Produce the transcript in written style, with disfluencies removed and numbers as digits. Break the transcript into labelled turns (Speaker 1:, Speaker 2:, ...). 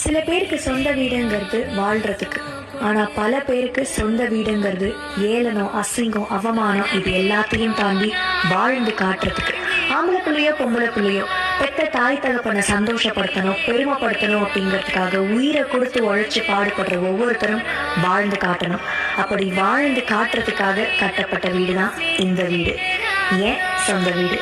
Speaker 1: சில பேருக்கு சொந்த வீடுங்கிறது வாழ்றதுக்கு, ஆனா பல பேருக்கு சொந்த வீடுங்கிறது ஏளனம், அசிங்கம், அவமானம், இது எல்லாத்தையும் தாண்டி வாழ்ந்து காட்டுறதுக்கு. ஆம்பளை பிள்ளையோ பொம்பளை பிள்ளையோ பெத்த தாய் தகப்பனை சந்தோஷப்படுத்தணும், பெருமைப்படுத்தணும் அப்படிங்கிறதுக்காக உயிரை கொடுத்து உழைச்சு பாடுபடுற ஒவ்வொருத்தரும் வாழ்ந்து காட்டணும். அப்படி வாழ்ந்து காட்டுறதுக்காக கட்டப்பட்ட வீடு தான் இந்த வீடு. ஏன் சொந்த வீடு.